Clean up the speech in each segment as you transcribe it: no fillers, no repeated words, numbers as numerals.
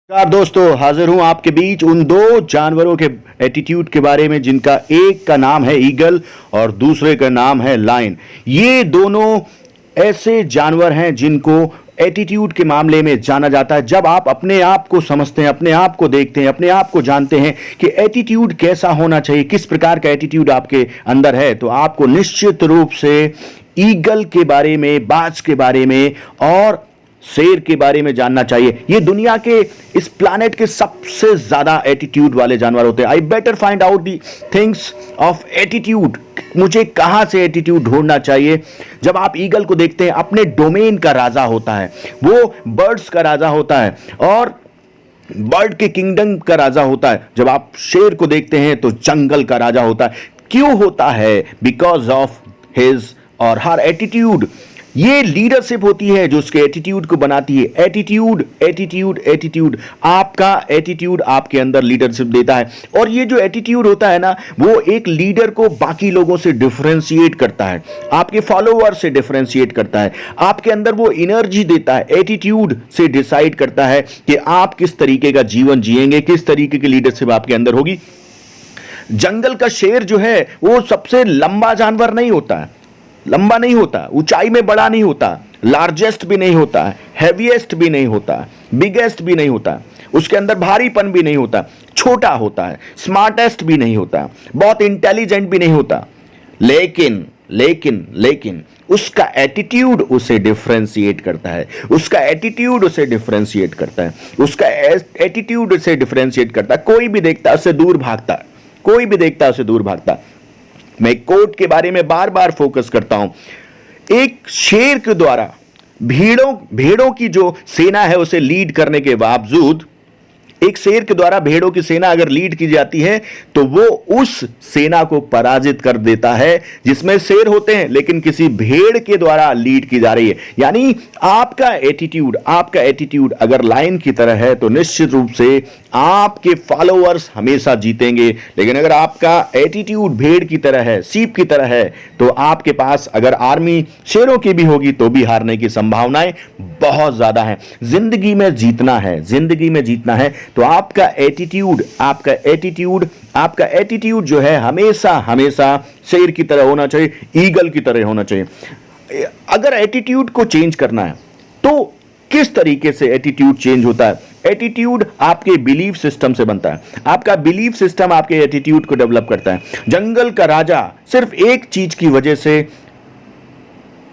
नमस्कार दोस्तों, हाजिर हूं आपके बीच उन दो जानवरों के एटीट्यूड के बारे में जिनका एक का नाम है ईगल और दूसरे का नाम है लायन। ये दोनों ऐसे जानवर हैं जिनको एटीट्यूड के मामले में जाना जाता है। जब आप अपने आप को समझते हैं, अपने आप को देखते हैं, अपने आप को जानते हैं कि एटीट्यूड कैसा होना चाहिए, किस प्रकार का एटीट्यूड आपके अंदर है, तो आपको निश्चित रूप से ईगल के बारे में, बाज के बारे में और शेर के बारे में जानना चाहिए। ये दुनिया के, इस प्लैनेट के सबसे ज्यादा एटीट्यूड वाले जानवर होते हैं। I better find out the things of attitude. मुझे कहां से एटीट्यूड ढूंढना चाहिए? जब आप ईगल को देखते हैं, अपने डोमेन का राजा होता है, वो बर्ड्स का राजा होता है और बर्ड के किंगडम का राजा होता है। जब आप शेर को देखते हैं तो जंगल का राजा होता है। क्यों होता है? बिकॉज ऑफ हिज और हर एटीट्यूड। ये लीडरशिप होती है जो उसके एटीट्यूड को बनाती है। एटीट्यूड एटीट्यूड एटीट्यूड, आपका एटीट्यूड आपके अंदर लीडरशिप देता है। और ये जो एटीट्यूड होता है ना, वो एक लीडर को बाकी लोगों से डिफरेंशिएट करता है, आपके फॉलोअर से डिफरेंशिएट करता है, आपके अंदर वो एनर्जी देता है। एटीट्यूड से डिसाइड करता है कि आप किस तरीके का जीवन जिएंगे, किस तरीके की लीडरशिप आपके अंदर होगी। जंगल का शेर जो है वो सबसे लंबा जानवर नहीं होता है, लंबा नहीं होता, ऊंचाई में बड़ा नहीं होता, लार्जेस्ट भी नहीं होता, हैवीएस्ट भी नहीं होता, बिगेस्ट भी नहीं होता, उसके अंदर भारीपन भी नहीं होता, छोटा होता है, स्मार्टेस्ट भी नहीं होता, बहुत इंटेलिजेंट भी नहीं होता। लेकिन लेकिन लेकिन उसका एटीट्यूड उसे डिफरेंशिएट करता है, उसका एटीट्यूड उसे डिफरेंशिएट करता है, उसका एटीट्यूड उसे डिफरेंशिएट करता है। कोई भी देखता है उससे दूर भागता है, कोई भी देखता है उससे दूर भागता है। मैं कोट के बारे में बार बार फोकस करता हूं। एक शेर के द्वारा भेड़ों की जो सेना है उसे लीड करने के बावजूद, एक शेर के द्वारा भेड़ों की सेना अगर लीड की जाती है तो वो उस सेना को पराजित कर देता है जिसमें शेर होते हैं, लेकिन किसी भेड़ के द्वारा लीड की जा रही है। यानी आपका एटीट्यूड अगर लायन की तरह है तो निश्चित रूप से आपके फॉलोअर्स हमेशा जीतेंगे। लेकिन अगर आपका एटीट्यूड भेड़ की तरह है, सीप की तरह है, तो आपके पास अगर आर्मी शेरों की भी होगी तो भी हारने की संभावनाएं बहुत ज्यादा है। जिंदगी में जीतना है तो आपका एटीट्यूड जो है हमेशा शेर की तरह होना चाहिए, ईगल की तरह होना चाहिए। अगर एटीट्यूड को चेंज करना है तो किस तरीके से एटीट्यूड चेंज होता है? एटीट्यूड आपके बिलीफ सिस्टम से बनता है। आपका बिलीफ सिस्टम आपके एटीट्यूड को डेवलप करता है। जंगल का राजा सिर्फ एक चीज की वजह से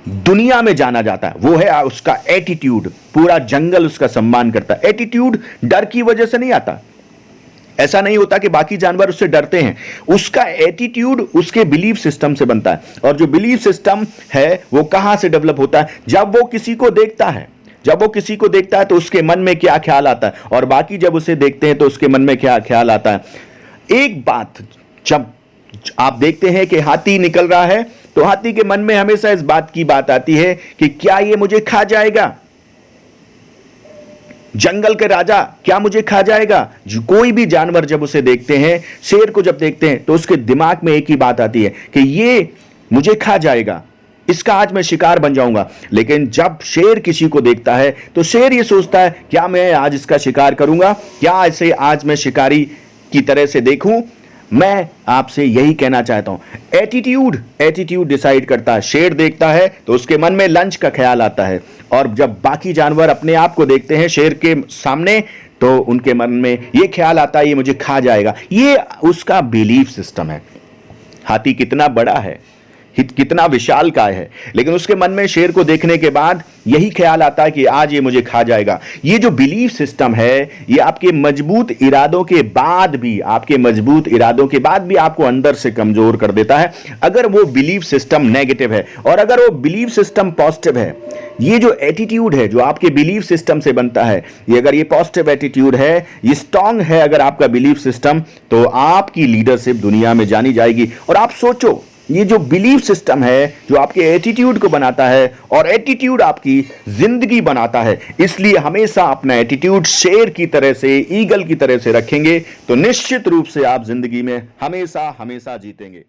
दुनिया में जाना जाता है, वो है उसका एटीट्यूड। पूरा जंगल उसका सम्मान करता है। एटीट्यूड डर की वजह से नहीं आता। ऐसा नहीं होता कि बाकी जानवर उससे डरते हैं। उसका एटीट्यूड उसके बिलीफ सिस्टम से बनता है। और जो बिलीफ सिस्टम है वो कहां से डेवलप होता है? जब वो किसी को देखता है तो उसके मन में क्या ख्याल आता है, और बाकी जब उसे देखते हैं तो उसके मन में क्या ख्याल आता है। एक बात, जब आप देखते हैं कि हाथी निकल रहा है तो हाथी के मन में हमेशा इस बात की बात आती है कि क्या ये मुझे खा जाएगा? जंगल के राजा क्या मुझे खा जाएगा? कोई भी जानवर जब उसे देखते हैं, शेर को जब देखते हैं, तो उसके दिमाग में एक ही बात आती है कि ये मुझे खा जाएगा, इसका आज मैं शिकार बन जाऊंगा। लेकिन जब शेर किसी को देखता है तो शेर ये सोचता है, क्या मैं आज इसका शिकार करूंगा? क्या इसे आज मैं शिकारी की तरह से देखूं? मैं आपसे यही कहना चाहता हूं, एटीट्यूड डिसाइड करता है। शेर देखता है तो उसके मन में लंच का ख्याल आता है, और जब बाकी जानवर अपने आप को देखते हैं शेर के सामने तो उनके मन में ये ख्याल आता है, ये मुझे खा जाएगा। ये उसका बिलीफ सिस्टम है। हाथी कितना बड़ा है, कितना विशालकाय है, लेकिन उसके मन में शेर को देखने के बाद यही ख्याल आता है कि आज ये मुझे खा जाएगा। ये जो बिलीफ सिस्टम है, ये आपके मजबूत इरादों के बाद भी आपको अंदर से कमजोर कर देता है, अगर वो बिलीफ सिस्टम नेगेटिव है। और अगर वो बिलीफ सिस्टम पॉजिटिव है, ये जो एटीट्यूड है जो आपके बिलीफ सिस्टम से बनता है, ये अगर ये पॉजिटिव एटीट्यूड है, ये स्ट्रांग है अगर आपका बिलीफ सिस्टम, तो आपकी लीडरशिप दुनिया में जानी जाएगी। और आप सोचो, ये जो बिलीफ सिस्टम है जो आपके एटीट्यूड को बनाता है, और एटीट्यूड आपकी जिंदगी बनाता है। इसलिए हमेशा अपना एटीट्यूड शेर की तरह से, ईगल की तरह से रखेंगे तो निश्चित रूप से आप जिंदगी में हमेशा जीतेंगे।